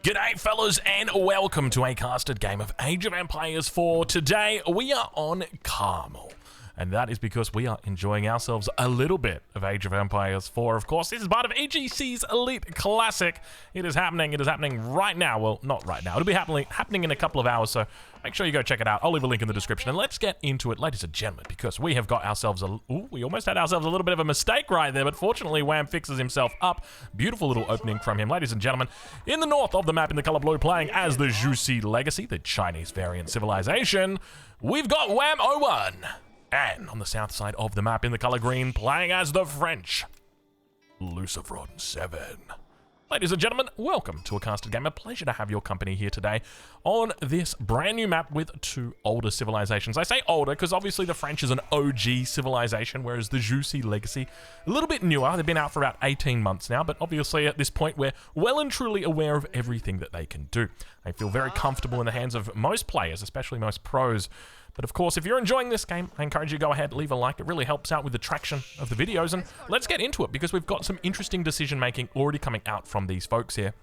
G'day fellas and welcome to a casted game of Age of Empires 4. Today we are on Carmel. And that is because we are enjoying ourselves a little bit of Age of Empires 4. Of course, this is part of EGC's Elite Classic. It is happening right now. Well, not right now. It'll be happening in a couple of hours, so make sure you go check it out. I'll leave a link in the description. And let's get into it, ladies and gentlemen, because we have got ourselves we almost had ourselves a little bit of a mistake right there, but fortunately, Wham fixes himself up. Beautiful little opening from him. Ladies and gentlemen, in the north of the map in the color blue, playing as the Juicy Legacy, the Chinese variant civilization, we've got Wham 01. And on the south side of the map in the color green, playing as the French, Lucifron 7. Ladies and gentlemen, welcome to a casted game. A pleasure to have your company here today on this brand new map with two older civilizations. I say older because obviously the French is an OG civilization, whereas the Juicy Legacy, a little bit newer. They've been out for about 18 months now, but obviously at this point we're well and truly aware of everything that they can do. They feel very comfortable in the hands of most players, especially most pros. But of course, if you're enjoying this game, I encourage you to go ahead, leave a like. It really helps out with the traction of the videos. And let's get into it because we've got some interesting decision making already coming out from these folks here.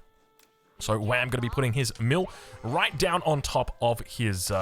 So Wham going to be putting his mill right down on top of his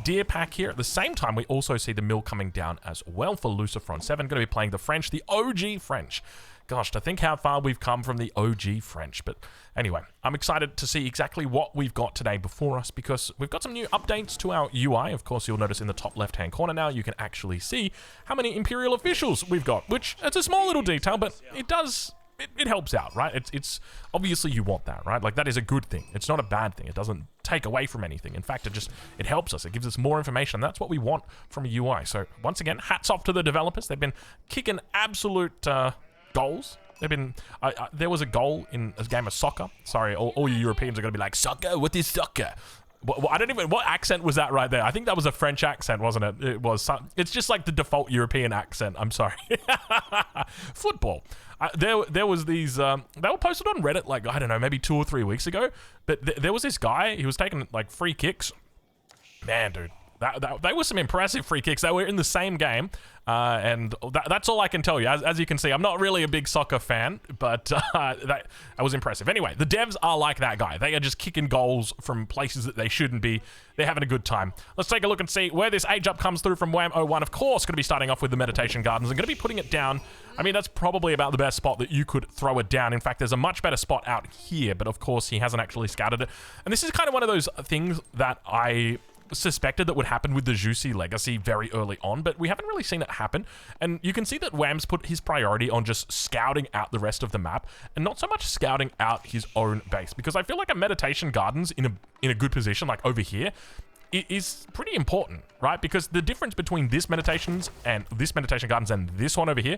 deer pack here. At the same time, we also see the mill coming down as well for Lucifron 7. Going to be playing the French, the OG French. Gosh, to think how far we've come from the OG French. But anyway, I'm excited to see exactly what we've got today before us because we've got some new updates to our UI. Of course, you'll notice in the top left-hand corner now, you can actually see how many Imperial officials we've got, which it's a small little detail, but it helps out, right? It's obviously you want that, right? Like that is a good thing. It's not a bad thing. It doesn't take away from anything. In fact, it helps us. It gives us more information. That's what we want from a UI. So once again, hats off to the developers. They've been kicking absolute goals. They've been there was a goal in a game of soccer. Sorry, all you Europeans are going to be like, soccer? What is soccer? I don't even, what accent was that right there? I think that was a French accent, wasn't it? It was. It's just like the default European accent. I'm sorry. Football. There was these, they were posted on Reddit like, I don't know, maybe 2 or 3 weeks ago. But there was this guy, he was taking like free kicks. Man, dude. They were some impressive free kicks. They were in the same game, and that's all I can tell you. As you can see, I'm not really a big soccer fan, but that was impressive. Anyway, the devs are like that guy. They are just kicking goals from places that they shouldn't be. They're having a good time. Let's take a look and see where this age up comes through from Wham 01. Of course, going to be starting off with the Meditation Gardens. I'm going to be putting it down. I mean, that's probably about the best spot that you could throw it down. In fact, there's a much better spot out here, but of course, he hasn't actually scouted it. And this is kind of one of those things that I suspected that would happen with the Juicy Legacy very early on, but we haven't really seen it happen. And you can see that Wham's put his priority on just scouting out the rest of the map and not so much scouting out his own base, because I feel like a Meditation Gardens in a good position like over here is pretty important, right? Because the difference between this Meditation Gardens and this one over here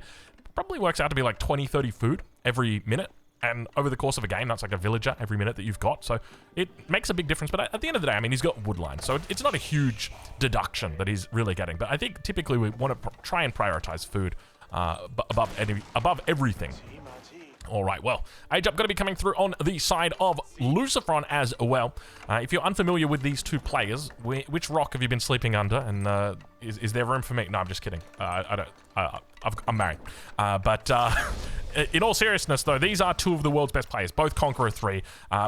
probably works out to be like 20-30 food every minute. And over the course of a game, that's like a villager every minute that you've got. So it makes a big difference. But at the end of the day, I mean, he's got woodline. So it's not a huge deduction that he's really getting. But I think typically we want to try and prioritize food above everything. All right, well, age up going to be coming through on the side of Lucifron as well. If you're unfamiliar with these two players, which rock have you been sleeping under? And is there room for me? No, I'm just kidding. I'm married. But in all seriousness, though, these are two of the world's best players, both Conqueror 3.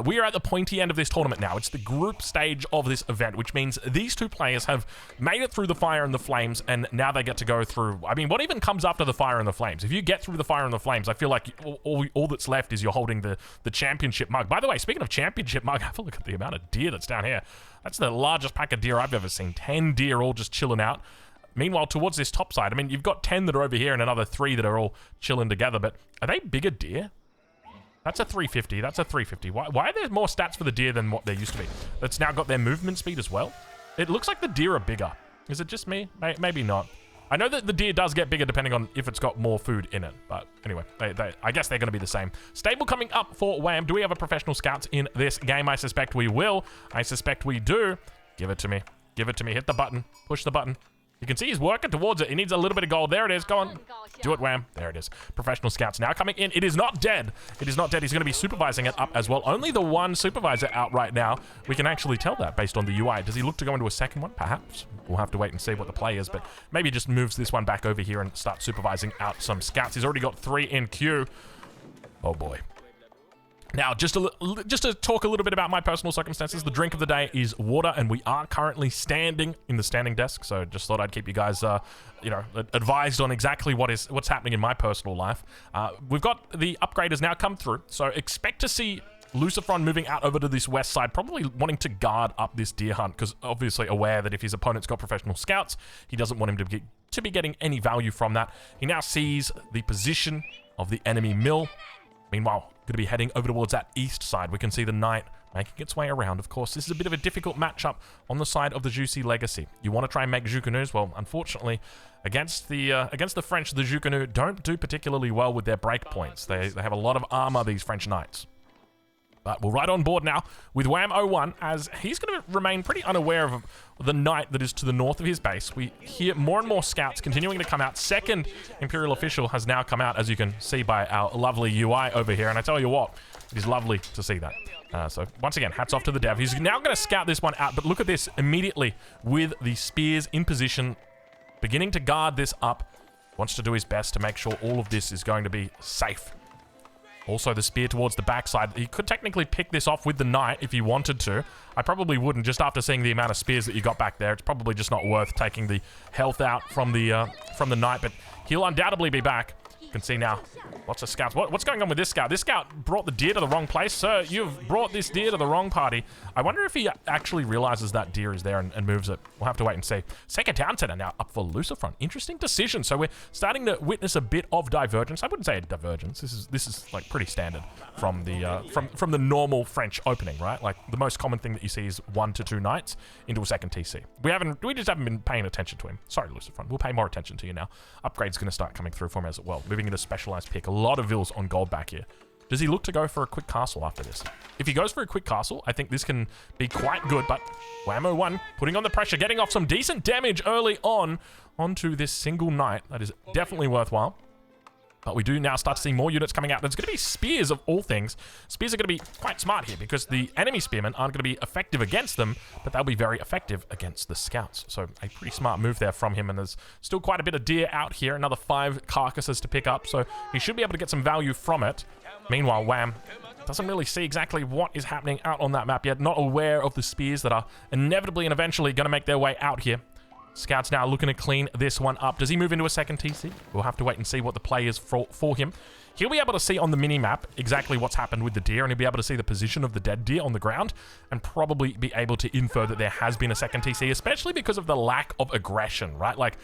We are at the pointy end of this tournament now. It's the group stage of this event, which means these two players have made it through the fire and the flames, and now they get to go through. I mean, what even comes after the fire and the flames? If you get through the fire and the flames, I feel like all that's left is you're holding the championship mug. By the way, speaking of championship mug, have a look at the amount of deer that's down here. That's the largest pack of deer I've ever seen. 10 deer all just chilling out. Meanwhile, towards this top side, I mean, you've got 10 that are over here and another 3 that are all chilling together, but are they bigger deer? That's a 350. That's a 350. Why are there more stats for the deer than what there used to be? It's now got their movement speed as well. It looks like the deer are bigger. Is it just me? Maybe not. I know that the deer does get bigger depending on if it's got more food in it, but anyway, I guess they're going to be the same. Stable coming up for Wham. Do we have a professional scouts in this game? I suspect we will. I suspect we do. Give it to me. Give it to me. Hit the button. Push the button. You can see he's working towards it. He needs a little bit of gold. There it is. Go on. Do it, Wham. There it is. Professional scouts now coming in. It is not dead. It is not dead. He's going to be supervising it up as well. Only the one supervisor out right now. We can actually tell that based on the UI. Does he look to go into a second one? Perhaps. We'll have to wait and see what the play is, but maybe just moves this one back over here and starts supervising out some scouts. He's already got 3 in queue. Oh, boy. Now, just to talk a little bit about my personal circumstances, the drink of the day is water, and we are currently standing in the standing desk, so just thought I'd keep you guys, advised on exactly what's happening in my personal life. We've got the upgrade has now come through, so expect to see Lucifron moving out over to this west side, probably wanting to guard up this deer hunt, because obviously aware that if his opponent's got professional scouts, he doesn't want him to be getting any value from that. He now sees the position of the enemy mill. Meanwhile, going to be heading over towards that east side. We can see the knight making its way around. Of course, this is a bit of a difficult matchup on the side of the Juicy Legacy. You want to try and make Jukenus? Well, unfortunately, against the French, the Jukenu don't do particularly well with their breakpoints. They have a lot of armor, these French knights. But we're right on board now with Wham01, as he's going to remain pretty unaware of the knight that is to the north of his base. We hear more and more scouts continuing to come out. Second Imperial official has now come out, as you can see by our lovely UI over here. And I tell you what, it is lovely to see that. So once again, hats off to the dev. He's now going to scout this one out, but look at this immediately with the spears in position, beginning to guard this up. Wants to do his best to make sure all of this is going to be safe. Also, the spear towards the backside. He could technically pick this off with the knight if he wanted to. I probably wouldn't, just after seeing the amount of spears that you got back there. It's probably just not worth taking the health out from the knight, but he'll undoubtedly be back. You can see now, lots of scouts. What's going on with this scout? This scout brought the deer to the wrong place. Sir, you've brought this deer to the wrong party. I wonder if he actually realizes that deer is there and moves it. We'll have to wait and see. Second town center now up for Lucifron. Interesting decision. So we're starting to witness a bit of divergence. I wouldn't say a divergence. This is like pretty standard from the from the normal French opening, right? Like the most common thing that you see is 1 to 2 knights into a second TC. We just haven't been paying attention to him. Sorry, Lucifron. We'll pay more attention to you now. Upgrade's going to start coming through for him as well. Moving into specialized pick. A lot of vills on gold back here. Does he look to go for a quick castle after this? If he goes for a quick castle, I think this can be quite good, but Wham01 putting on the pressure, getting off some decent damage early on onto this single knight. That is definitely worthwhile. But we do now start to see more units coming out. There's going to be spears of all things. Spears are going to be quite smart here because the enemy spearmen aren't going to be effective against them, but they'll be very effective against the scouts. So a pretty smart move there from him, and there's still quite a bit of deer out here. Another 5 carcasses to pick up, so he should be able to get some value from it. Meanwhile, Wham doesn't really see exactly what is happening out on that map yet. Not aware of the spears that are inevitably and eventually going to make their way out here. Scouts now looking to clean this one up. Does he move into a second TC? We'll have to wait and see what the play is for him. He'll be able to see on the mini-map exactly what's happened with the deer, and he'll be able to see the position of the dead deer on the ground and probably be able to infer that there has been a second TC, especially because of the lack of aggression, right? Like,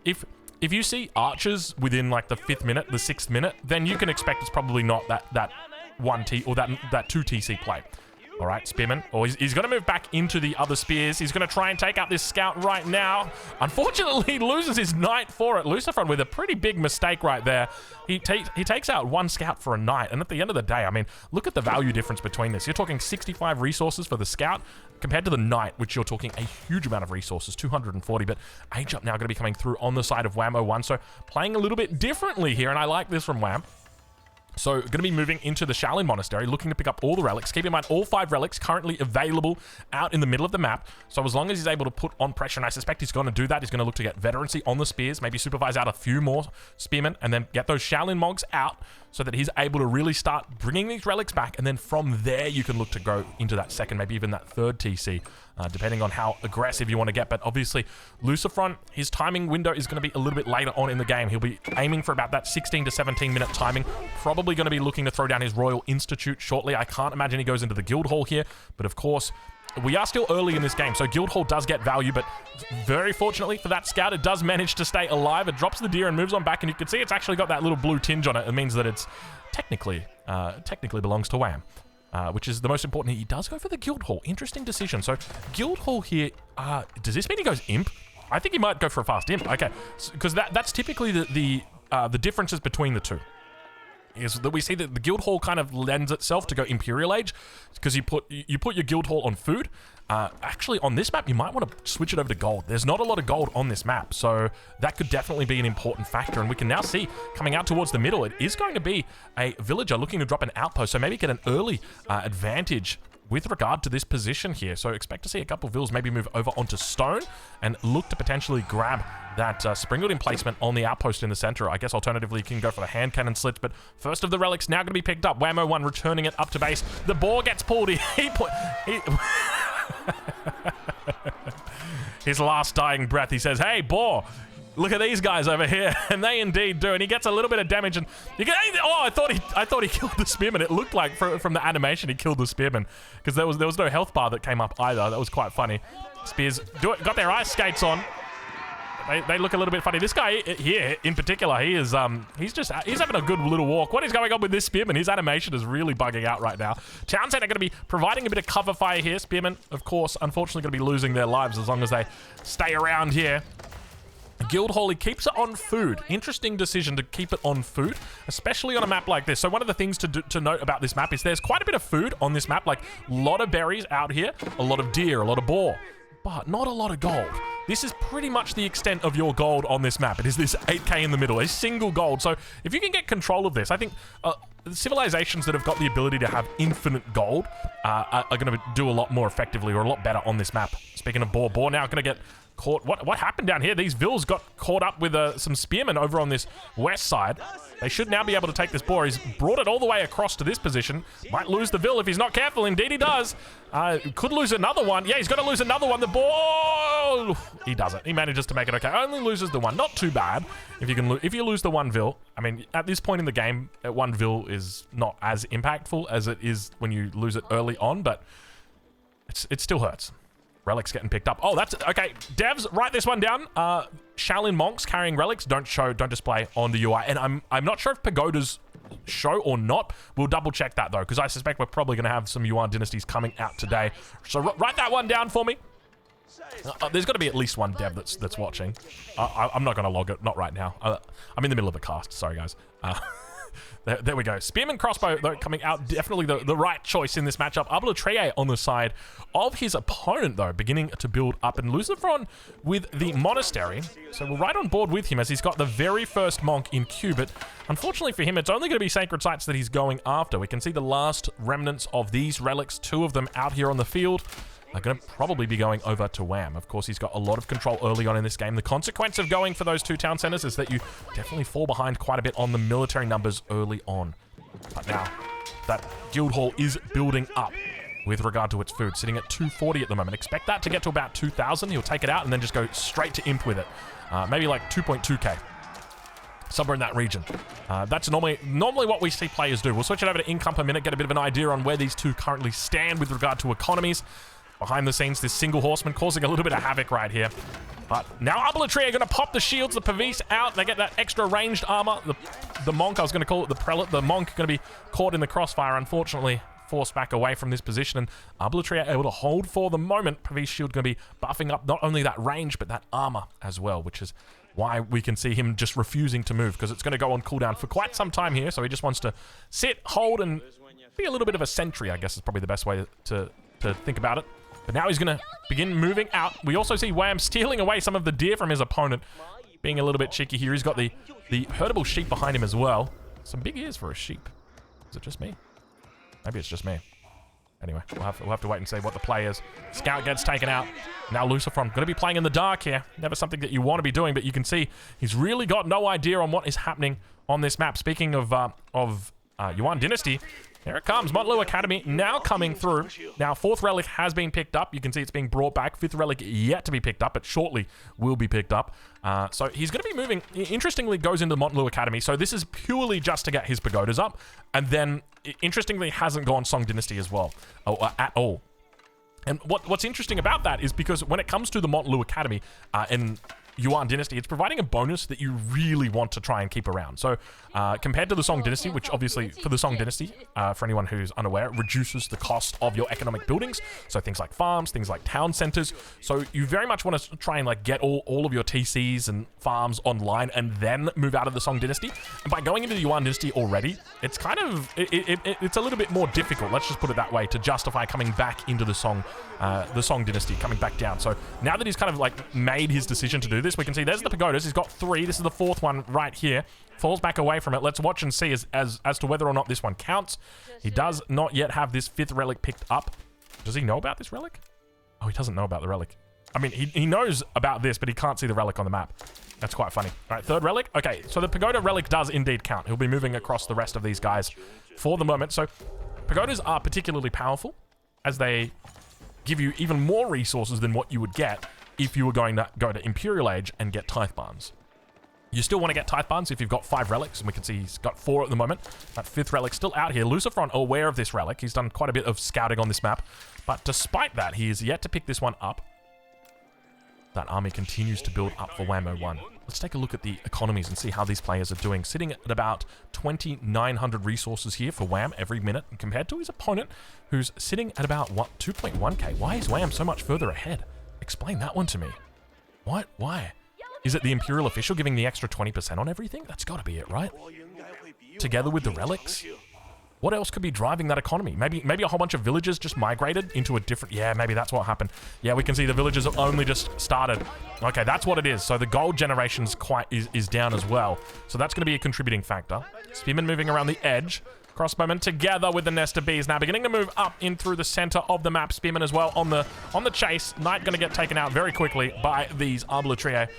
if you see archers within, like, the 5th minute, the 6th minute, then you can expect it's probably not that 1T or that 2 TC play. All right, Spearman. Oh, he's going to move back into the other spears. He's going to try and take out this scout right now. Unfortunately, he loses his knight for it. Lucifron with a pretty big mistake right there. He takes out 1 scout for a knight. And at the end of the day, I mean, look at the value difference between this. You're talking 65 resources for the scout compared to the knight, which you're talking a huge amount of resources, 240. But Age Up now going to be coming through on the side of Wham01. So playing a little bit differently here, and I like this from Wham. So going to be moving into the Shaolin Monastery, looking to pick up all the relics. Keep in mind, all 5 relics currently available out in the middle of the map. So as long as he's able to put on pressure, and I suspect he's going to do that, he's going to look to get veterancy on the spears, maybe supervise out a few more spearmen, and then get those Shaolin Mogs out so that he's able to really start bringing these relics back. And then from there, you can look to go into that second, maybe even that 3rd TC, depending on how aggressive you want to get. But obviously, Lucifron, his timing window is going to be a little bit later on in the game. He'll be aiming for about that 16 to 17 minute timing. Probably going to be looking to throw down his Royal Institute shortly. I can't imagine he goes into the Guild Hall here. But of course, we are still early in this game, so Guild Hall does get value, but very fortunately for that scout, it does manage to stay alive. It drops the deer and moves on back, and you can see it's actually got that little blue tinge on it. It means that it's technically belongs to Wham. Which is the most important. He does go for the Guild Hall. Interesting decision. So Guild Hall here, does this mean he goes Imp? I think he might go for a fast Imp. Okay, because that's typically the differences between the two. Is that we see that the Guild Hall kind of lends itself to go Imperial Age, because you put your Guild Hall on food. Actually, on this map, you might want to switch it over to gold. There's not a lot of gold on this map, so that could definitely be an important factor. And we can now see, coming out towards the middle, it is going to be a villager looking to drop an outpost, so maybe get an early advantage with regard to this position here. So expect to see a couple of vills maybe move over onto stone and look to potentially grab that springwood emplacement on the outpost in the center. I guess alternatively you can go for the hand cannon slits, but first of the relics now going to be picked up. Whammo 1 returning it up to base. The boar gets pulled. His last dying breath, he says, "Hey, boar, look at these guys over here," and they indeed do. And he gets a little bit of damage, and you get, oh, I thought he killed the spearman. It looked like from the animation he killed the spearman because there was no health bar that came up either. That was quite funny. Spears got their ice skates on. They look a little bit funny. This guy here in particular, he's having a good little walk. What is going on with this spearman? His animation is really bugging out right now. Townsend are going to be providing a bit of cover fire here. Spearmen, of course, unfortunately going to be losing their lives as long as they stay around here. Guildhall, he keeps it on food. Interesting decision to keep it on food, especially on a map like this. So one of the things to note about this map is there's quite a bit of food on this map, like a lot of berries out here, a lot of deer, a lot of boar, but not a lot of gold. This is pretty much the extent of your gold on this map. It is this 8k in the middle, a single gold. So if you can get control of this, I think civilizations that have got the ability to have infinite gold are going to do a lot more effectively or a lot better on this map. Speaking of boar now going to get caught. What happened down here? These vills got caught up with some spearmen over on this west side. They should now be able to take this boar. He's brought it all the way across to this position. Might lose the vill if he's not careful. Indeed he does. Could lose another one. Yeah, he's going to lose another one. The boar... He doesn't. He manages to make it okay. Only loses the one. Not too bad. If you lose the one vill, I mean, at this point in the game, one vill is not as impactful as it is when you lose it early on, but it still hurts. Relics getting picked up. Oh, that's okay. Devs, write this one down. Shaolin monks carrying relics don't display on the UI, and I'm not sure if pagodas show or not. We'll double check that though, because I suspect we're probably going to have some Yuan dynasties coming out today. So write that one down for me. There's got to be at least one dev that's watching. I'm not going to log it, not right now. I'm in the middle of a cast. Sorry guys. There we go. Spearman crossbow, though, coming out. Definitely the right choice in this matchup. Abbasid on the side of his opponent, though, beginning to build up. And Lucifron with the monastery. So we're right on board with him as he's got the very first monk in Cubit. Unfortunately for him, it's only going to be sacred sites that he's going after. We can see the last remnants of these relics, 2 of them out here on the field, are going to probably be going over to Wham. Of course, he's got a lot of control early on in this game. The consequence of going for those 2 town centers is that you definitely fall behind quite a bit on the military numbers early on. But now, that guild hall is building up with regard to its food, sitting at 240 at the moment. Expect that to get to about 2,000. He'll take it out and then just go straight to imp with it. Maybe like 2.2k. Somewhere in that region. That's normally what we see players do. We'll switch it over to income per minute, get a bit of an idea on where these 2 currently stand with regard to economies. Behind the scenes, this single horseman causing a little bit of havoc right here. But now Abbasid are going to pop the shields, the Pavis out. They get that extra ranged armor. The monk, I was going to call it the prelate. The monk going to be caught in the crossfire, unfortunately. Forced back away from this position. And Abbasid are able to hold for the moment. Pavis shield going to be buffing up not only that range, but that armor as well, which is why we can see him just refusing to move, because it's going to go on cooldown for quite some time here. So he just wants to sit, hold, and be a little bit of a sentry, I guess is probably the best way to think about it. But now he's going to begin moving out. We also see Wham stealing away some of the deer from his opponent, being a little bit cheeky here. He's got the herdable sheep behind him as well. Some big ears for a sheep. Is it just me? Maybe it's just me. Anyway, we'll have to wait and see what the play is. Scout gets taken out. Now Lucifron going to be playing in the dark here. Never something that you want to be doing, but you can see he's really got no idea on what is happening on this map. Speaking of Yuan Dynasty, here it comes. Montlu Academy now coming through. Now, 4th relic has been picked up. You can see it's being brought back. 5th relic yet to be picked up, but shortly will be picked up. So he's going to be moving. Interestingly, goes into Montlu Academy. So this is purely just to get his pagodas up. And then, interestingly, hasn't gone Song Dynasty as well, at all. And what's interesting about that is because when it comes to the Montlu Academy in Yuan Dynasty, it's providing a bonus that you really want to try and keep around. So compared to the Song Dynasty, which obviously for the Song Dynasty, for anyone who's unaware, reduces the cost of your economic buildings. So things like farms, things like town centers. So you very much want to try and like get all of your TCs and farms online and then move out of the Song Dynasty. And by going into the Yuan Dynasty already, it's kind of, it's a little bit more difficult, let's just put it that way, to justify coming back into the Song Dynasty, coming back down. So now that he's kind of like made his decision to do this, we can see there's the pagodas. He's got 3. This is the 4th one right here. Falls back away from it. Let's watch and see as to whether or not this one counts. He does not yet have this 5th relic picked up. Does he know about this relic? Oh, he doesn't know about the relic. I mean, he knows about this, but he can't see the relic on the map. That's quite funny. All right, third relic. Okay, so the pagoda relic does indeed count. He'll be moving across the rest of these guys for the moment. So pagodas are particularly powerful as they give you even more resources than what you would get if you were going to go to Imperial Age and get Tithe Barns. You still want to get Tithe Barns if you've got 5 relics, and we can see he's got 4 at the moment. That 5th relic still out here. Lucifron aware of this relic. He's done quite a bit of scouting on this map, but despite that, he is yet to pick this one up. That army continues to build up for Wham-O-1. Let's take a look at the economies and see how these players are doing. Sitting at about 2,900 resources here for Wham every minute, compared to his opponent, who's sitting at about, what, 2.1k. Why is Wham so much further ahead? Explain that one to me. What? Why? Is it the Imperial official giving the extra 20% on everything? That's got to be it, right? Together with the relics? What else could be driving that economy? Maybe a whole bunch of villagers just migrated into a different... Yeah, maybe that's what happened. Yeah, we can see the villagers have only just started. Okay, that's what it is. So the gold generation's is down as well. So that's going to be a contributing factor. Spearmen moving around the edge. Crossbowmen together with the nest of bees now beginning to move up in through the center of the map. Spearmen as well on the chase. Knight going to get taken out very quickly by these Arbalatriae.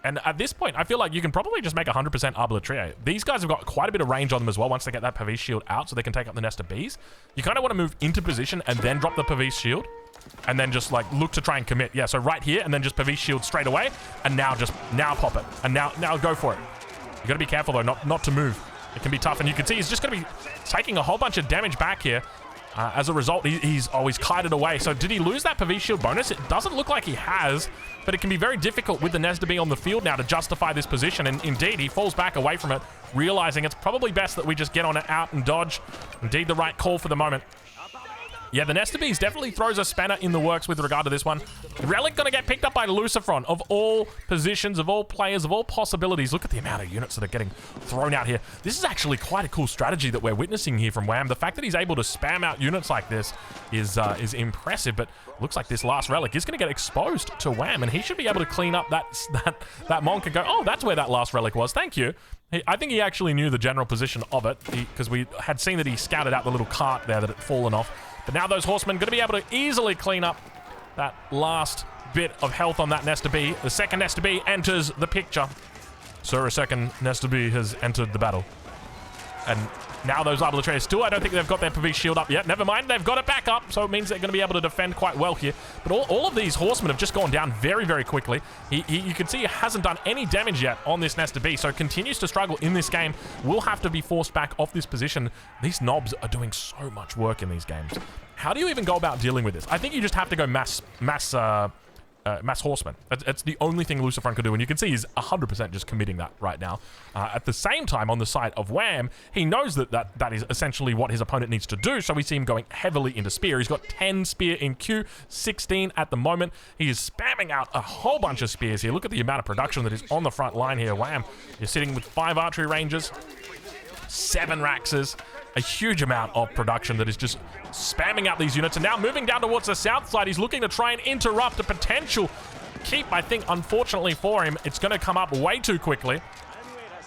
And at this point, I feel like you can probably just make 100% Arbalatriae. These guys have got quite a bit of range on them as well once they get that Pavis shield out so they can take up the nest of bees. You kind of want to move into position and then drop the Pavis shield and then just like look to try and commit. Yeah, so right here and then just Pavis shield straight away and now pop it. And now go for it. You got to be careful though, not to move. It can be tough, and you can see he's just going to be taking a whole bunch of damage back here. As a result, he's kited away. So did he lose that Pavis shield bonus? It doesn't look like he has, but it can be very difficult with the Nesda Bee on the field now to justify this position, and indeed, he falls back away from it, realizing it's probably best that we just get on it out and dodge. Indeed, the right call for the moment. Yeah, the Nest of Bees definitely throws a spanner in the works with regard to this one. Relic going to get picked up by Lucifron. Of all positions, of all players, of all possibilities. Look at the amount of units that are getting thrown out here. This is actually quite a cool strategy that we're witnessing here from Wham. The fact that he's able to spam out units like this is impressive, but looks like this last Relic is going to get exposed to Wham, and he should be able to clean up that Monk and go, oh, that's where that last Relic was. Thank you. I think he actually knew the general position of it, because we had seen that he scouted out the little cart there that had fallen off. But now those horsemen going to be able to easily clean up that last bit of health on that Nesta Bee. The second Nesta Bee enters the picture. So a second Nesta Bee has entered the battle. And now those Arbalatriae still, I don't think they've got their Pavis shield up yet. Never mind, they've got it back up, so it means they're going to be able to defend quite well here. But all of these horsemen have just gone down very, very quickly. You can see he hasn't done any damage yet on this Nesta Bee, so continues to struggle in this game. Will have to be forced back off this position. These knobs are doing so much work in these games. How do you even go about dealing with this? I think you just have to go mass horsemen. It's the only thing Lucifron could do, and you can see he's 100% just committing that right now. At the same time, on the side of Wham, he knows that is essentially what his opponent needs to do, so we see him going heavily into spear. He's got 10 spear in queue, 16 at the moment. He is spamming out a whole bunch of spears here. Look at the amount of production that is on the front line here. Wham, you're sitting with 5 archery rangers, 7 Raxes, a huge amount of production that is just spamming out these units. And now moving down towards the south side, he's looking to try and interrupt a potential keep. I think, unfortunately for him, it's going to come up way too quickly.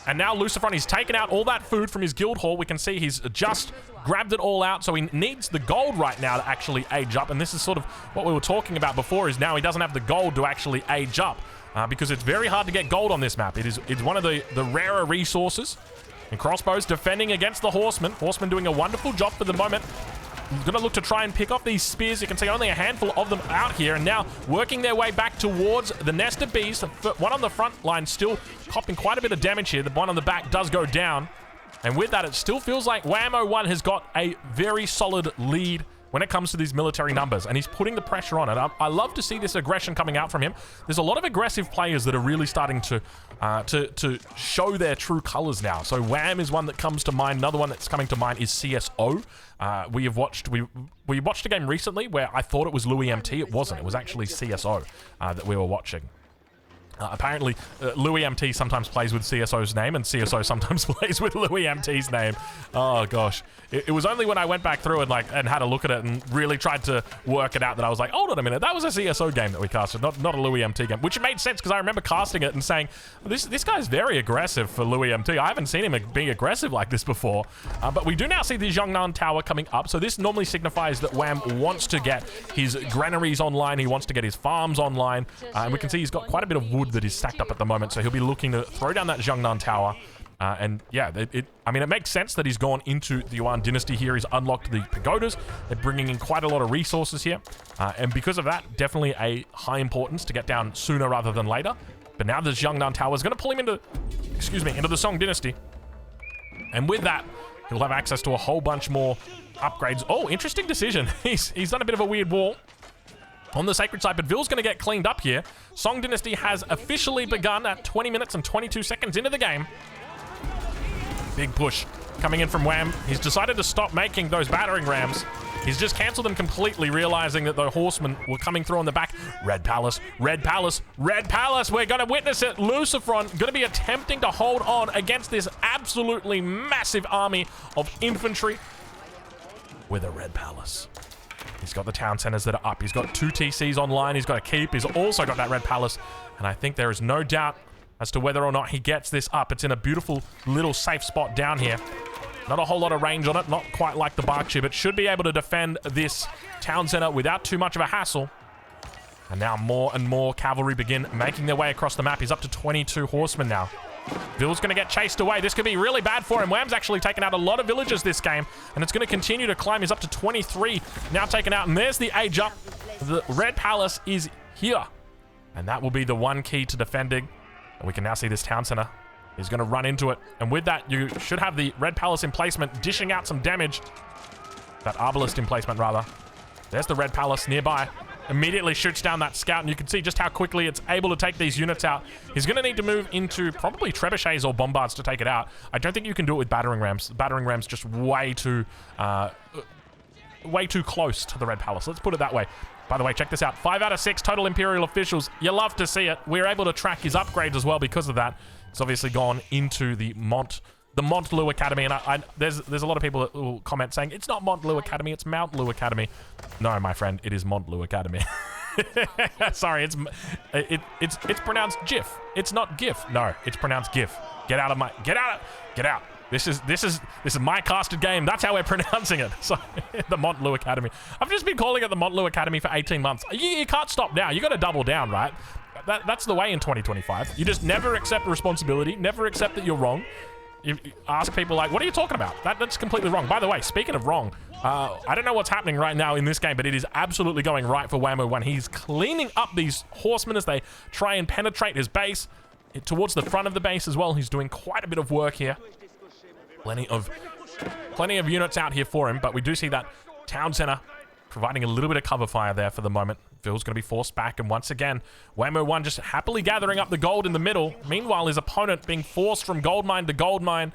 And now Lucifron, he's taken out all that food from his guild hall. We can see he's just grabbed it all out, so he needs the gold right now to actually age up. And this is sort of what we were talking about before, is now he doesn't have the gold to actually age up, because it's very hard to get gold on this map. It's one of the rarer resources. And crossbows defending against the horsemen. Horsemen doing a wonderful job for the moment. Going to look to try and pick off these spears. You can see only a handful of them out here. And now working their way back towards the Nest of Bees. One on the front line still copping quite a bit of damage here. The one on the back does go down. And with that, it still feels like Wham-O-1 has got a very solid lead when it comes to these military numbers, and he's putting the pressure on it. I love to see this aggression coming out from him. There's a lot of aggressive players that are really starting to show their true colors now. So Wham is one that comes to mind. Another one that's coming to mind is CSO. We watched a game recently where I thought it was Louis MT. It wasn't. It was actually CSO that we were watching. Apparently, Louis MT sometimes plays with CSO's name, and CSO sometimes plays with Louis MT's name. Oh gosh, it was only when I went back through and had a look at it and really tried to work it out that I was like, hold on a minute, that was a CSO game that we casted, not a Louis MT game, which made sense because I remember casting it and saying, this guy's very aggressive for Louis MT. I haven't seen him being aggressive like this before, but we do now see the Zhongnan Tower coming up, so this normally signifies that Wham wants to get his granaries online, he wants to get his farms online, and we can see he's got quite a bit of wood that is stacked up at the moment, so he'll be looking to throw down that Zhongnan Tower. And yeah, I mean, it makes sense that he's gone into the Yuan dynasty here. He's unlocked the pagodas. They're bringing in quite a lot of resources here. And because of that, definitely a high importance to get down sooner rather than later. But now the Zhongnan Tower is going to pull him into, into the Song dynasty. And with that, he'll have access to a whole bunch more upgrades. Oh, interesting decision. He's done a bit of a weird wall on the sacred site, but Ville's going to get cleaned up here. Song Dynasty has officially begun at 20 minutes and 22 seconds into the game. Big push coming in from Wham. He's decided to stop making those battering rams. He's just cancelled them completely, realizing that the horsemen were coming through on the back. Red Palace, Red Palace, Red Palace. We're going to witness it. Lucifron going to be attempting to hold on against this absolutely massive army of infantry with a Red Palace. He's got the town centers that are up. He's got 2 TCs online. He's got a keep. He's also got that Red Palace. And I think there is no doubt as to whether or not he gets this up. It's in a beautiful little safe spot down here. Not a whole lot of range on it. Not quite like the Berkshire, but should be able to defend this town center without too much of a hassle. And now more and more cavalry begin making their way across the map. He's up to 22 horsemen now. Ville's going to get chased away. This could be really bad for him. Wham's actually taken out a lot of villagers this game, and it's going to continue to climb. He's up to 23, now taken out, and there's the age up. The Red Palace is here, and that will be the one key to defending. And we can now see this town center. He's going to run into it, and with that, you should have the Red Palace emplacement dishing out some damage. That Obelisk emplacement, rather. There's the Red Palace nearby. Immediately shoots down that scout, and you can see just how quickly it's able to take these units out. He's going to need to move into probably trebuchets or bombards to take it out. I don't think you can do it with battering rams. Battering rams just way too close to the Red Palace. Let's put it that way. By the way, check this out. 5 out of 6 total Imperial officials. You love to see it. We're able to track his upgrades as well because of that. It's obviously gone into the Montlu Academy, and there's a lot of people that will comment saying it's not Montlu Academy, it's Mount Lu Academy. No, my friend, it is Montlu Academy. Sorry, it's pronounced GIF. It's not GIF. No, it's pronounced GIF. Get out. This is my casted game. That's how we're pronouncing it. So the Montlu Academy. I've just been calling it the Montlu Academy for 18 months. You can't stop now. You got to double down, right? That's the way in 2025. You just never accept responsibility. Never accept that you're wrong. You ask people like, what are you talking about? That's completely wrong. By the way, speaking of wrong, I don't know what's happening right now in this game, but it is absolutely going right for Whammo 1. He's cleaning up these horsemen as they try and penetrate his base. Towards the front of the base as well. He's doing quite a bit of work here. Plenty of units out here for him, but we do see that town center providing a little bit of cover fire there for the moment. Ville's going to be forced back, and once again, Whammo 1 just happily gathering up the gold in the middle. Meanwhile, his opponent being forced from gold mine to gold mine,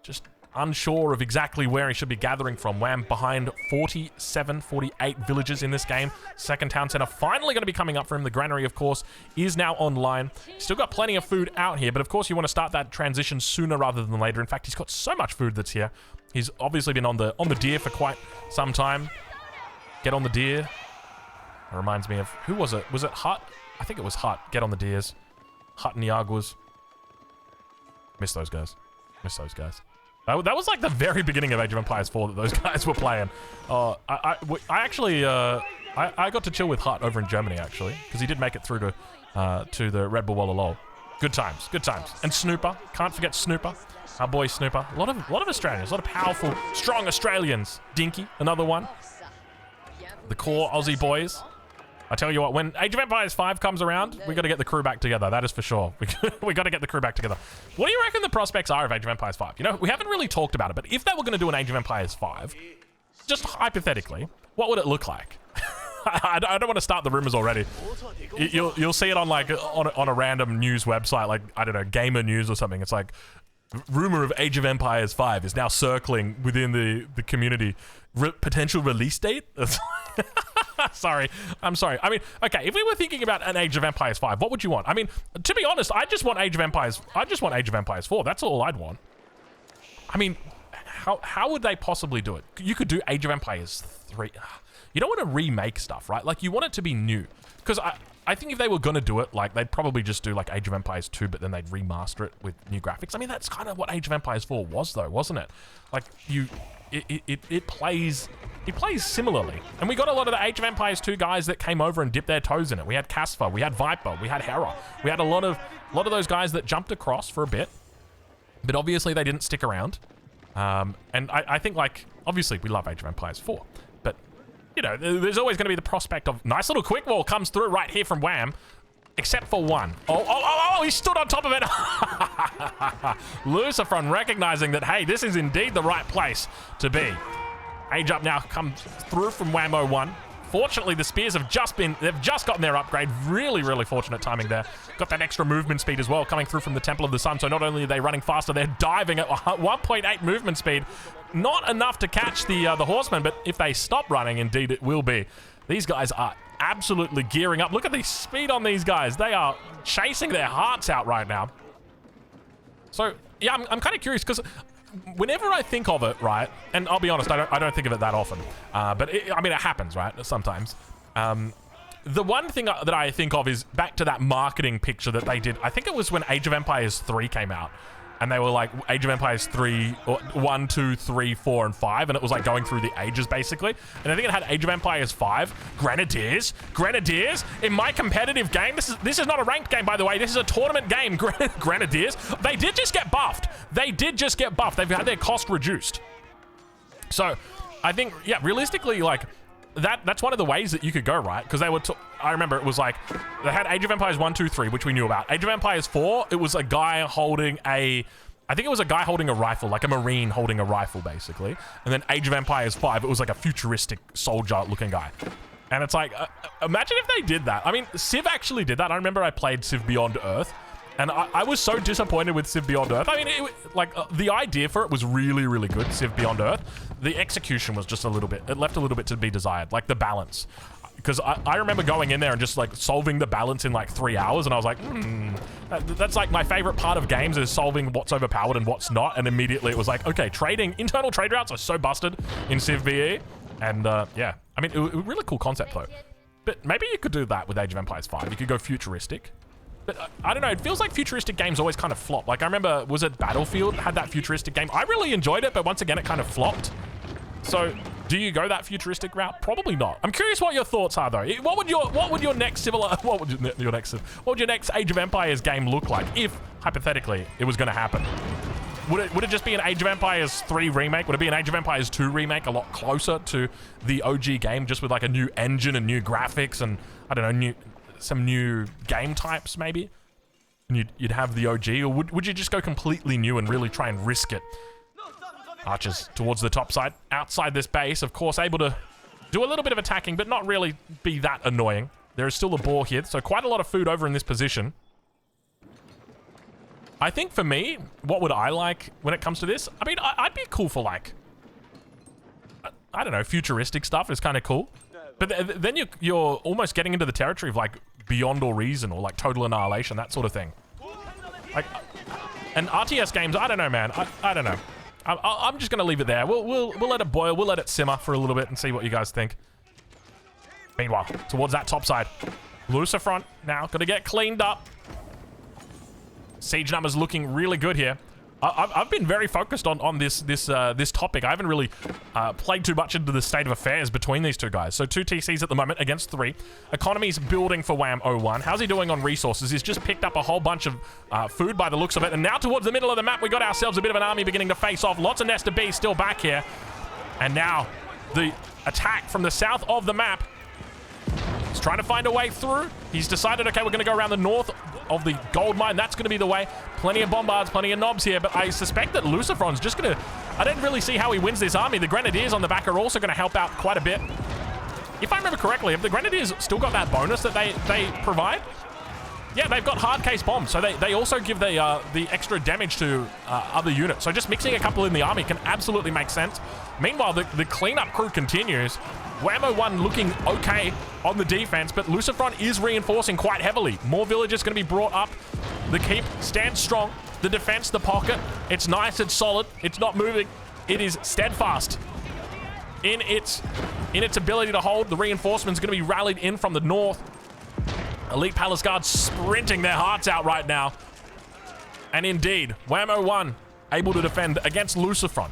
just unsure of exactly where he should be gathering from. Wham behind 47, 48 villages in this game. Second town center finally going to be coming up for him. The granary, of course, is now online. Still got plenty of food out here, but of course you want to start that transition sooner rather than later. In fact, he's got so much food that's here. He's obviously been on the deer for quite some time. Get on the deer. It reminds me of, who was it? Was it Hut? I think it was Hut. Get on the deers. Hut and Yaguas. Miss those guys. That was like the very beginning of Age of Empires 4 that those guys were playing. I actually got to chill with Hut over in Germany, actually, because he did make it through to the Red Bull Walla Lol. Good times. And Snooper. Can't forget Snooper. Our boy Snooper. A lot of Australians. A lot of powerful, strong Australians. Dinky, another one. The core Aussie boys. I tell you what, when Age of Empires 5 comes around, we got to get the crew back together. That is for sure. We got to get the crew back together. What do you reckon the prospects are of Age of Empires 5? You know, we haven't really talked about it, but if they were going to do an Age of Empires 5, just hypothetically, what would it look like? I don't want to start the rumors already. You'll see it on like on a random news website, like, I don't know, Gamer News or something. It's like, rumor of Age of Empires 5 is now circling within the community. Potential release date? Sorry. I'm sorry. I mean, okay, if we were thinking about an Age of Empires 5, what would you want? I mean, to be honest, I just want Age of Empires 4. That's all I'd want. I mean, how would they possibly do it? You could do Age of Empires 3. You don't want to remake stuff, right? Like, you want it to be new. Because I think if they were going to do it, like, they'd probably just do, like, Age of Empires 2, but then they'd remaster it with new graphics. I mean, that's kind of what Age of Empires 4 was, though, wasn't it? Like, it plays similarly. And we got a lot of the Age of Empires 2 guys that came over and dipped their toes in it. We had Caspar, we had Viper, we had Hera. We had a lot of those guys that jumped across for a bit, but obviously they didn't stick around. And I think, like, obviously we love Age of Empires 4, but, you know, there's always going to be the prospect of nice little quick wall comes through right here from Wham, except for one. Oh, he stood on top of it. Lucifron recognizing that, hey, this is indeed the right place to be. Age Up now comes through from Wham 01. Fortunately, the spears have they've just gotten their upgrade. Really, really fortunate timing there. Got that extra movement speed as well coming through from the Temple of the Sun. So not only are they running faster, they're diving at 1.8 movement speed. Not enough to catch the horsemen, but if they stop running, indeed it will be. These guys are absolutely gearing up. Look at the speed on these guys. They are chasing their hearts out right now. So, yeah, I'm kind of curious because whenever I think of it, right, and I'll be honest, I don't think of it that often, but I mean, it happens, right, sometimes. The one thing that I think of is back to that marketing picture that they did. I think it was when Age of Empires 3 came out, and they were like Age of Empires 3, 1, 2, 3, 4, and 5, and it was like going through the ages basically. And I think it had Age of Empires 5, Grenadiers. In my competitive game, this is not a ranked game, by the way. This is a tournament game. Grenadiers. They did just get buffed. They've had their cost reduced. So I think, yeah, realistically, like, that's one of the ways that you could go, right? Because they were, I remember it was like, they had Age of Empires 1, 2, 3, which we knew about. Age of Empires 4, it was a guy holding I think it was a guy holding a rifle, like a Marine holding a rifle, basically. And then Age of Empires 5, it was like a futuristic soldier-looking guy. And it's like, imagine if they did that. I mean, Civ actually did that. I remember I played Civ Beyond Earth, and I was so disappointed with Civ Beyond Earth. I mean, the idea for it was really, really good, Civ Beyond Earth. The execution was just it left a little bit to be desired, like the balance. Because I remember going in there and just like solving the balance in like 3 hours, and I was like, that's like my favorite part of games is solving what's overpowered and what's not. And immediately it was like, okay, internal trade routes are so busted in Civ VE. And yeah, I mean, it was a really cool concept though. But maybe you could do that with Age of Empires 5. You could go futuristic. But I don't know, it feels like futuristic games always kind of flop. Like I remember, was it Battlefield had that futuristic game? I really enjoyed it, but once again, it kind of flopped. So, do you go that futuristic route? Probably not. I'm curious what your thoughts are though. What would your next Age of Empires game look like if hypothetically it was going to happen? Would it just be an Age of Empires 3 remake? Would it be an Age of Empires 2 remake, a lot closer to the OG game, just with like a new engine and new graphics and I don't know, some new game types maybe? And you'd have the OG, or would you just go completely new and really try and risk it? Archers towards the top side, outside this base, of course, able to do a little bit of attacking, but not really be that annoying. There is still a boar here, so quite a lot of food over in this position. I think for me, what would I like when it comes to this? I mean, I'd be cool for like, I don't know, futuristic stuff is kind of cool. But then you're almost getting into the territory of like Beyond All Reason or like Total Annihilation, that sort of thing. Like, and RTS games, I don't know, man. I don't know. I'm just gonna leave it there. We'll let it boil. We'll let it simmer for a little bit and see what you guys think. Meanwhile, towards that top side, Lucifron now gonna get cleaned up. Siege numbers looking really good here. I've been very focused on this topic. I haven't really played too much into the state of affairs between these two guys. So 2 TCs at the moment against 3. Economy's building for Wham 01. How's he doing on resources? He's just picked up a whole bunch of food by the looks of it. And now towards the middle of the map, we got ourselves a bit of an army beginning to face off. Lots of Nesta Bees still back here. And now the attack from the south of the map. He's trying to find a way through. He's decided, okay, we're going to go around the north of the gold mine. That's going to be the way. Plenty of bombards, plenty of knobs here, but I suspect that Lucifron's just going to... I don't really see how he wins this army. The Grenadiers on the back are also going to help out quite a bit. If I remember correctly, have the Grenadiers still got that bonus that they provide? Yeah, they've got hard case bombs, so they also give the extra damage to other units. So just mixing a couple in the army can absolutely make sense. Meanwhile, the cleanup crew continues. Whammo 1 looking okay on the defense, but Lucifron is reinforcing quite heavily. More villagers going to be brought up. The keep stands strong. The defense, the pocket, it's nice, it's solid, it's not moving. It is steadfast in its ability to hold. The reinforcements going to be rallied in from the north. Elite Palace Guards sprinting their hearts out right now. And indeed, Whammo 1 able to defend against Lucifron.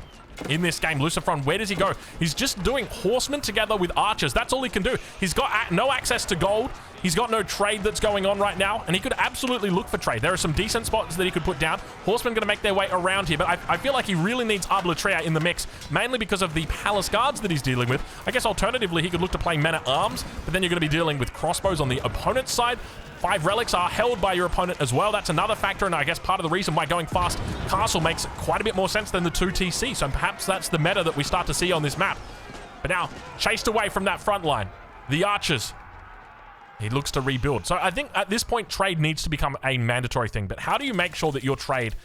In this game, Lucifron, where does he go? He's just doing horsemen together with archers. That's all he can do. He's got no access to gold. He's got no trade that's going on right now, and he could absolutely look for trade. There are some decent spots that he could put down. Horsemen going to make their way around here, but I feel like he really needs Arbitrea in the mix, mainly because of the Palace Guards that he's dealing with. I guess alternatively, he could look to play men-at-arms, but then you're going to be dealing with crossbows on the opponent's side. 5 relics are held by your opponent as well. That's another factor, and I guess part of the reason why going fast castle makes quite a bit more sense than the 2 TC. So perhaps that's the meta that we start to see on this map. But now, chased away from that front line. The archers. He looks to rebuild. So I think at this point, trade needs to become a mandatory thing. But how do you make sure that your trade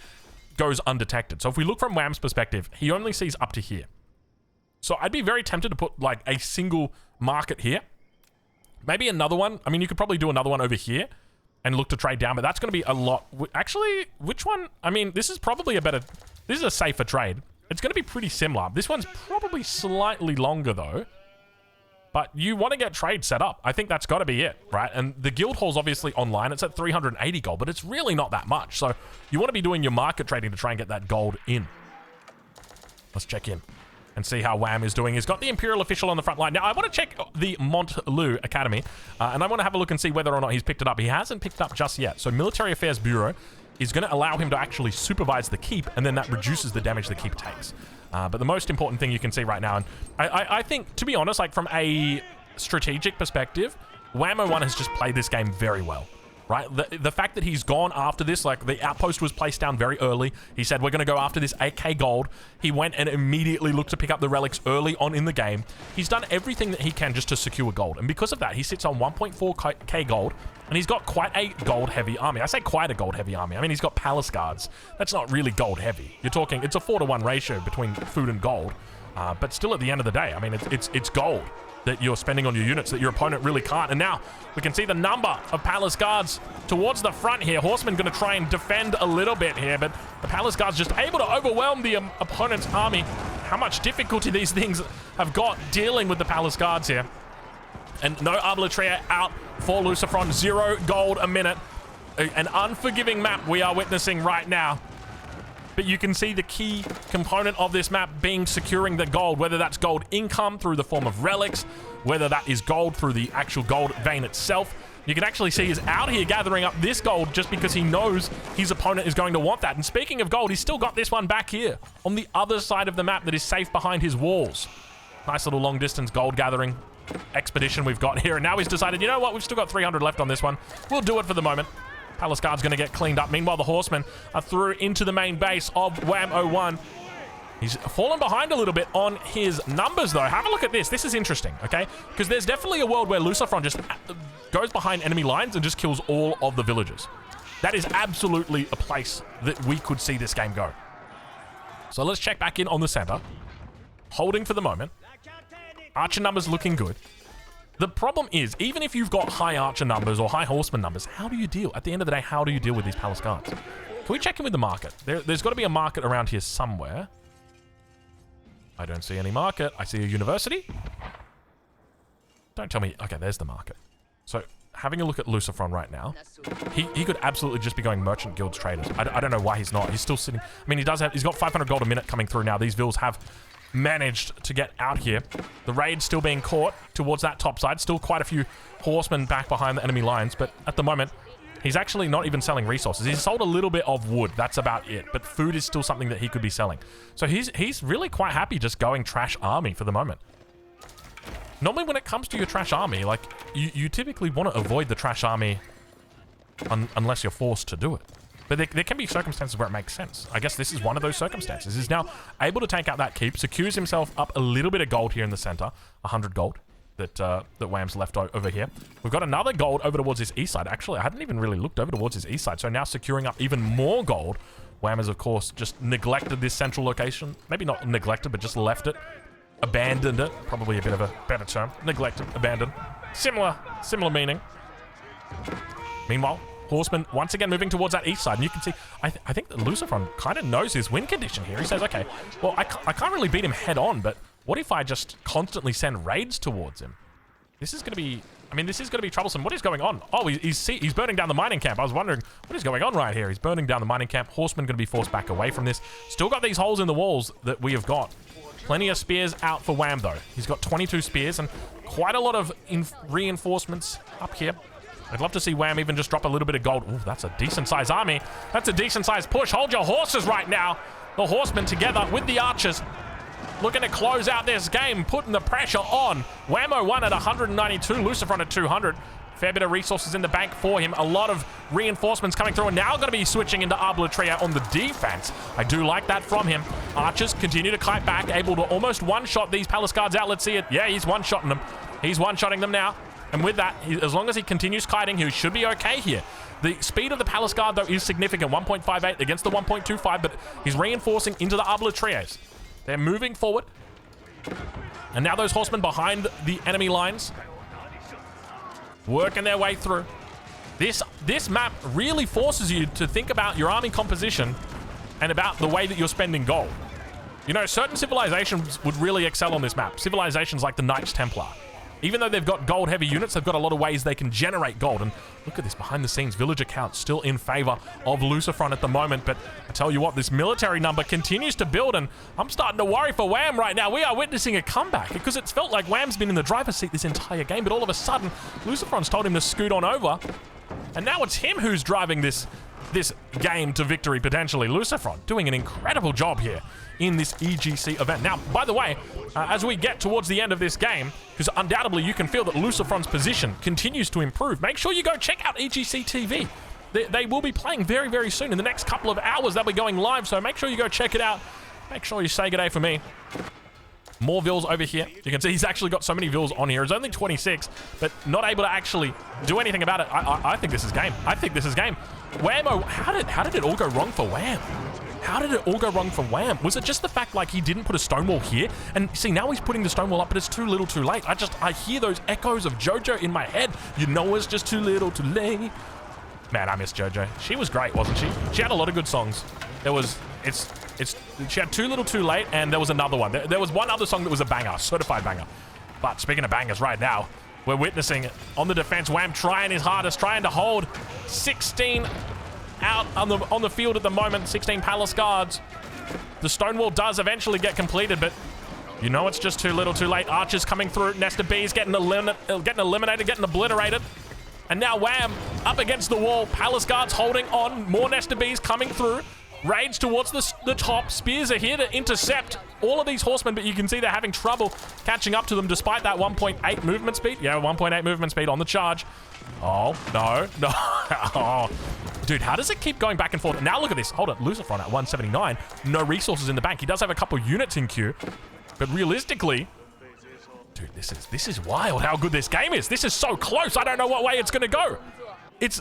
goes undetected? So if we look from Wham's perspective, he only sees up to here. So I'd be very tempted to put like a single market here. Maybe another one. I mean, you could probably do another one over here and look to trade down, but that's going to be a lot. Actually, which one? I mean, this is probably a better... This is a safer trade. It's going to be pretty similar. This one's probably slightly longer, though. But you want to get trade set up. I think that's got to be it, right? And the guild hall's obviously online. It's at 380 gold, but it's really not that much. So you want to be doing your market trading to try and get that gold in. Let's check in and see how Wham is doing. He's got the Imperial Official on the front line. Now, I want to check the Montlu Academy, and I want to have a look and see whether or not he's picked it up. He hasn't picked it up just yet. So Military Affairs Bureau is going to allow him to actually supervise the keep, and then that reduces the damage the keep takes. But the most important thing you can see right now, and I think, to be honest, like from a strategic perspective, Whammo 1 has just played this game very well. Right? The fact that he's gone after this, like the outpost was placed down very early. He said, we're going to go after this 8k gold. He went and immediately looked to pick up the relics early on in the game. He's done everything that he can just to secure gold. And because of that, he sits on 1.4k gold, and he's got quite a gold-heavy army. I say quite a gold-heavy army. I mean, he's got palace guards. That's not really gold-heavy. You're talking, it's a 4-to-1 ratio between food and gold. But still, at the end of the day, I mean, it's gold that you're spending on your units that your opponent really can't. And now we can see the number of palace guards towards the front here. Horsemen going to try and defend a little bit here, but the palace guards just able to overwhelm the opponent's army. How much difficulty these things have got dealing with the palace guards here. And no Arbitrea out for Lucifron. 0 gold a minute. An unforgiving map we are witnessing right now. But you can see the key component of this map being securing the gold, whether that's gold income through the form of relics, whether that is gold through the actual gold vein itself. You can actually see he's out here gathering up this gold just because he knows his opponent is going to want that. And speaking of gold, he's still got this one back here on the other side of the map that is safe behind his walls. Nice little long distance gold gathering expedition we've got here. And now he's decided, you know what, we've still got 300 left on this one. We'll do it for the moment. Palace Guard's going to get cleaned up. Meanwhile, the horsemen are through into the main base of Whammo 1. He's fallen behind a little bit on his numbers, though. Have a look at this. This is interesting, okay? Because there's definitely a world where Lucifron just goes behind enemy lines and just kills all of the villagers. That is absolutely a place that we could see this game go. So let's check back in on the center. Holding for the moment. Archer numbers looking good. The problem is, even if you've got high archer numbers or high horseman numbers, how do you deal? At the end of the day, how do you deal with these palace guards? Can we check in with the market? There's got to be a market around here somewhere. I don't see any market. I see a university. Don't tell me. Okay, there's the market. So, having a look at Lucifron right now, he could absolutely just be going merchant guilds traders. I don't know why he's not. He's still sitting. I mean, he's got 500 gold a minute coming through now. These vills have managed to get out here. The raid's still being caught towards that top side. Still quite a few horsemen back behind the enemy lines, but at the moment, he's actually not even selling resources. He's sold a little bit of wood. That's about it. But food is still something that he could be selling. So he's really quite happy just going trash army for the moment. Normally when it comes to your trash army, like, you typically want to avoid the trash army unless you're forced to do it. But there can be circumstances where it makes sense. I guess this is one of those circumstances. He's now able to take out that keep, secures himself up a little bit of gold here in the center, 100 gold. that Wham's left over here. We've got another gold over towards this east side. Actually, I hadn't even really looked over towards his east side. So now securing up even more gold. Wham has, of course, just neglected this central location. Maybe not neglected, but just left it. Abandoned it. Probably a bit of a better term. Neglected, abandoned. Similar meaning. Meanwhile, Horseman once again moving towards that east side. And you can see, I think that Lucifron kind of knows his win condition here. He says, okay, well, I can't really beat him head on, but what if I just constantly send raids towards him? This is going to be, I mean, this is going to be troublesome. What is going on? Oh, he's burning down the mining camp. I was wondering, what is going on right here? He's burning down the mining camp. Horseman going to be forced back away from this. Still got these holes in the walls that we have got. Plenty of spears out for Wham, though. He's got 22 spears and quite a lot of reinforcements up here. I'd love to see Wham even just drop a little bit of gold. Ooh, that's a decent-sized army. That's a decent-sized push. Hold your horses right now. The horsemen together with the archers. Looking to close out this game, putting the pressure on. Whammo won at 192, Lucifron at 200. Fair bit of resources in the bank for him. A lot of reinforcements coming through, and now going to be switching into Arbitria on the defense. I do like that from him. Archers continue to kite back, able to almost one-shot these palace guards out. Let's see it. Yeah, he's one-shotting them. He's one-shotting them now. And with that, as long as he continues kiting, he should be okay here. The speed of the palace guard, though, is significant. 1.58 against the 1.25, but he's reinforcing into the Arbitries. They're moving forward. And now those horsemen behind the enemy lines, working their way through. This map really forces you to think about your army composition and about the way that you're spending gold. You know, certain civilizations would really excel on this map. Civilizations like the Knights Templar. Even though they've got gold-heavy units, they've got a lot of ways they can generate gold. And look at this behind-the-scenes villager count still in favor of Lucifron at the moment. But I tell you what, this military number continues to build, and I'm starting to worry for Wham right now. We are witnessing a comeback because it's felt like Wham's been in the driver's seat this entire game, but all of a sudden, Lucifron's told him to scoot on over, and now it's him who's driving this game to victory, potentially. Lucifron doing an incredible job here in this EGC event. Now, by the way, as we get towards the end of this game, because undoubtedly you can feel that Lucifron's position continues to improve, make sure you go check out EGC TV. They will be playing very, very soon. In the next couple of hours, they'll be going live, so make sure you go check it out. Make sure you say good day for me. More vills over here. You can see he's actually got so many vills on here. It's only 26, but not able to actually do anything about it. I think this is game. I think this is game. Whammo, how did it all go wrong for Wham? How did it all go wrong for Wham? Was it just the fact like he didn't put a stonewall here? And see, now he's putting the stonewall up, but it's too little too late. I hear those echoes of JoJo in my head. You know it's just too little too late. Man, I miss JoJo. She was great, wasn't she? She had a lot of good songs. She had Too Little Too Late, and there was another one. There was one other song that was a banger, certified banger. But speaking of bangers right now, we're witnessing on the defense, Wham trying his hardest, trying to hold 16 out on the field at the moment, 16 palace guards. The stonewall does eventually get completed, but you know it's just too little too late. Archers coming through, Nest of Bees getting eliminated, getting obliterated. And now Wham up against the wall, palace guards holding on, more Nest of Bees coming through. Raids towards the top. Spears are here to intercept all of these horsemen, but you can see they're having trouble catching up to them despite that 1.8 movement speed. Yeah, 1.8 movement speed on the charge. Oh, no. Oh. Dude, how does it keep going back and forth? Now look at this. Hold it. Lucifron at 179. No resources in the bank. He does have a couple units in queue, but realistically, dude, this is wild how good this game is. This is so close. I don't know what way it's going to go.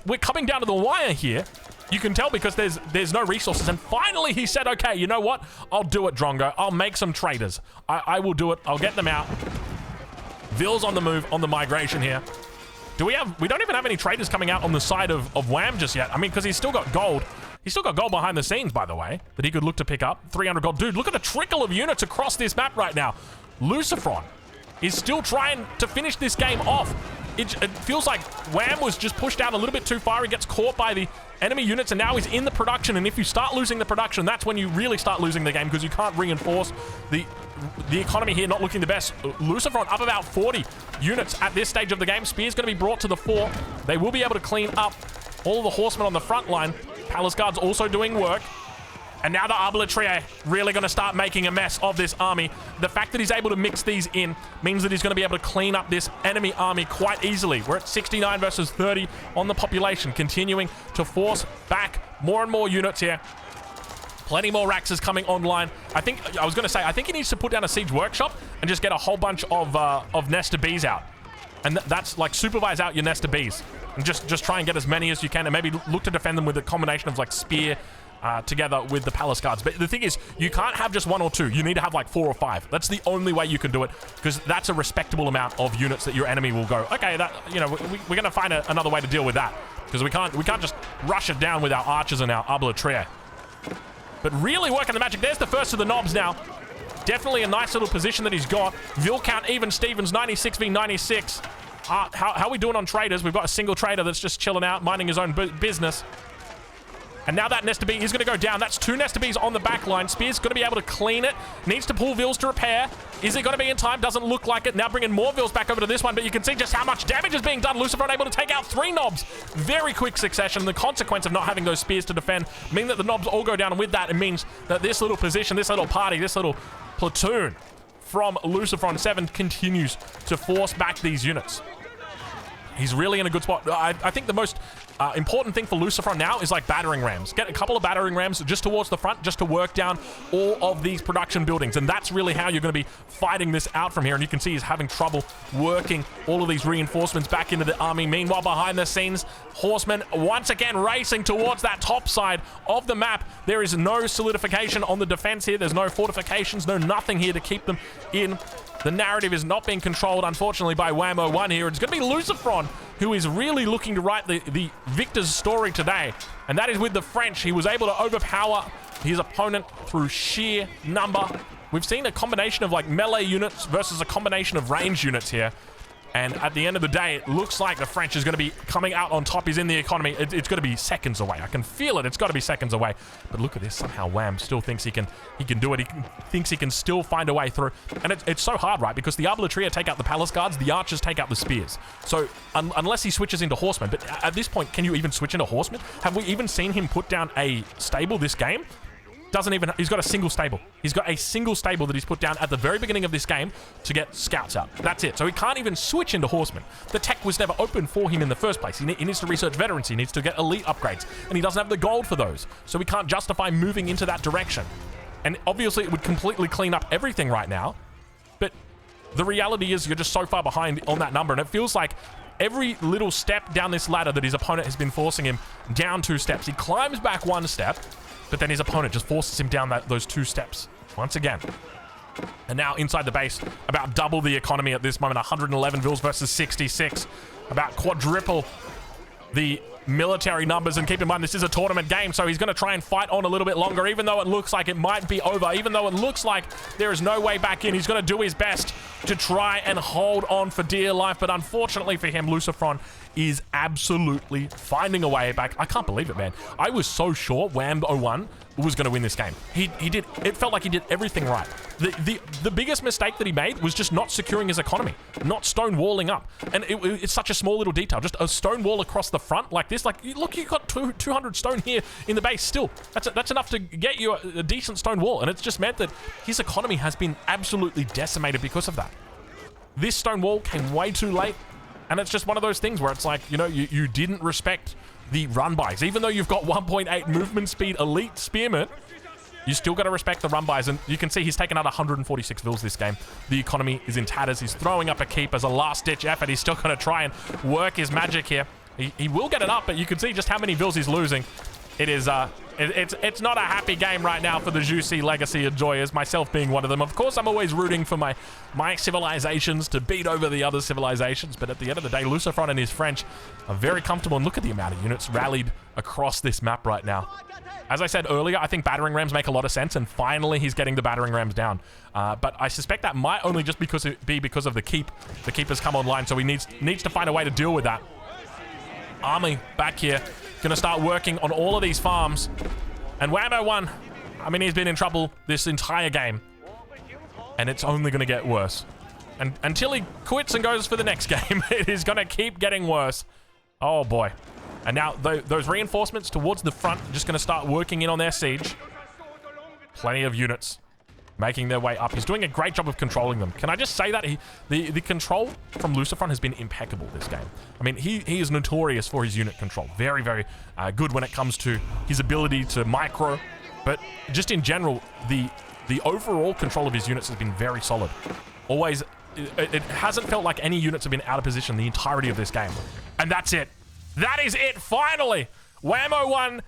We're coming down to the wire here. You can tell because there's no resources. And finally he said, okay, you know what? I'll do it, Drongo. I'll make some traders. I will do it. I'll get them out. Vill's on the move, on the migration here. We don't even have any traders coming out on the side of Wham just yet. I mean, because he's still got gold. He's still got gold behind the scenes, by the way, that he could look to pick up. 300 gold. Dude, look at the trickle of units across this map right now. Lucifron is still trying to finish this game off. It feels like Wham was just pushed out a little bit too far. He gets caught by the enemy units, and now he's in the production. And if you start losing the production, that's when you really start losing the game because you can't reinforce the economy here not looking the best. Lucifron up about 40 units at this stage of the game. Spear's going to be brought to the fore. They will be able to clean up all the horsemen on the front line. Palace Guard's also doing work. And now the Arbitria really going to start making a mess of this army. The fact that he's able to mix these in means that he's going to be able to clean up this enemy army quite easily. We're at 69 versus 30 on the population, continuing to force back more and more units here. Plenty more Raxes coming online. I think he needs to put down a siege workshop and just get a whole bunch of Nesta bees out. And that's like supervise out your Nesta bees. And just try and get as many as you can, and maybe look to defend them with a combination of like spear together with the palace guards. But the thing is, you can't have just 1 or 2. You need to have like 4 or 5. That's the only way you can do it, because that's a respectable amount of units that your enemy will go, okay, that, you know, we're going to find another way to deal with that, because we can't just rush it down with our archers and our arbaletrier. But really working the magic. There's the first of the knobs now. Definitely a nice little position that he's got. Vilcount even Stevens, 96 v 96. How are we doing on traders? We've got a single trader that's just chilling out, minding his own business. And now that Nesta Bee is going to go down. That's 2 Nesta Bees on the back line. Spear's going to be able to clean it. Needs to pull Vils to repair. Is it going to be in time? Doesn't look like it. Now bringing more Vils back over to this one, but you can see just how much damage is being done. Lucifer able to take out 3 knobs. Very quick succession. The consequence of not having those spears to defend mean that the knobs all go down, and with that, it means that this little position, this little party, this little platoon from Lucifer 7 continues to force back these units. He's really in a good spot. I think the most important thing for Lucifer now is like battering rams. Get a couple of battering rams just towards the front, just to work down all of these production buildings. And that's really how you're going to be fighting this out from here. And you can see he's having trouble working all of these reinforcements back into the army. Meanwhile, behind the scenes, horsemen once again racing towards that top side of the map. There is no solidification on the defense here. There's no fortifications, no nothing here to keep them in. The narrative is not being controlled, unfortunately, by Whammo 1 here. It's going to be Lucifer who is really looking to write the victor's story today. And that is with the French. He was able to overpower his opponent through sheer number. We've seen a combination of like melee units versus a combination of range units here. And at the end of the day, it looks like the French is going to be coming out on top. He's in the economy. It's going to be seconds away. I can feel it. It's got to be seconds away. But look at this. Somehow Wham still thinks he can do it. He thinks he can still find a way through. And it's so hard, right? Because the arbaletrier take out the palace guards. The archers take out the spears. So unless he switches into horsemen. But at this point, can you even switch into horsemen? Have we even seen him put down a stable this game? He's got a single stable. He's got a single stable that he's put down at the very beginning of this game to get scouts out. That's it. So he can't even switch into horsemen. The tech was never open for him in the first place. He needs to research veterans. He needs to get elite upgrades. And he doesn't have the gold for those. So he can't justify moving into that direction. And obviously it would completely clean up everything right now. But the reality is you're just so far behind on that number. And it feels like every little step down this ladder that his opponent has been forcing him down 2 steps. He climbs back 1 step. But then his opponent just forces him down those 2 steps once again. And now inside the base, about double the economy at this moment. 111 Vils versus 66. About quadruple the military numbers. And keep in mind, this is a tournament game, so he's going to try and fight on a little bit longer, even though it looks like it might be over, even though it looks like there is no way back in. He's going to do his best to try and hold on for dear life. But unfortunately for him, Lucifer is absolutely finding a way back. I can't believe it, man. I was so sure Whammo 1 was going to win this game. He did. It felt like he did everything right. The biggest mistake that he made was just not securing his economy, not stone walling up. And it's such a small little detail, just a stone wall across the front like this. Like, look, you've got 200 stone here in the base still. That's enough to get you a decent stone wall. And it's just meant that his economy has been absolutely decimated because of that. This stone wall came way too late. And it's just one of those things where it's like, you know, you didn't respect the run-bys. Even though you've got 1.8 movement speed elite spearmen, you still got to respect the run-bys. And you can see he's taken out 146 Vils this game. The economy is in tatters. He's throwing up a keep as a last-ditch effort. He's still going to try and work his magic here. He will get it up, but you can see just how many Vils he's losing. It is, it's not a happy game right now for the Jussi legacy enjoyers, myself being one of them. Of course, I'm always rooting for my civilizations to beat over the other civilizations, but at the end of the day, Lucifer and his French are very comfortable. And look at the amount of units rallied across this map right now. As I said earlier, I think battering rams make a lot of sense, and finally he's getting the battering rams down. But I suspect that might only just because of the keep. The keep has come online, so he needs to find a way to deal with that. Army back here. Gonna start working on all of these farms. And Whammo 1, I mean, he's been in trouble this entire game. And it's only gonna get worse. And until he quits and goes for the next game, it is gonna keep getting worse. Oh boy. And now those reinforcements towards the front are just gonna start working in on their siege. Plenty of units making their way up. He's doing a great job of controlling them. Can I just say that the control from Lucifer has been impeccable this game. I mean, he is notorious for his unit control. Very, very good when it comes to his ability to micro But just in general, the overall control of his units has been very solid. Always, it hasn't felt like any units have been out of position the entirety of this game. And that's it. That is it, finally! Whammo1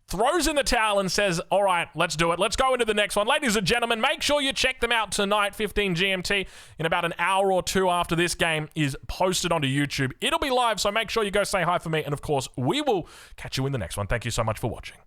throws in the towel and says, all right, let's do it. Let's go into the next one. Ladies and gentlemen, make sure you check them out tonight, 15 GMT, in about an hour or two after this game is posted onto YouTube. It'll be live, so make sure you go say hi for me. And of course, we will catch you in the next one. Thank you so much for watching.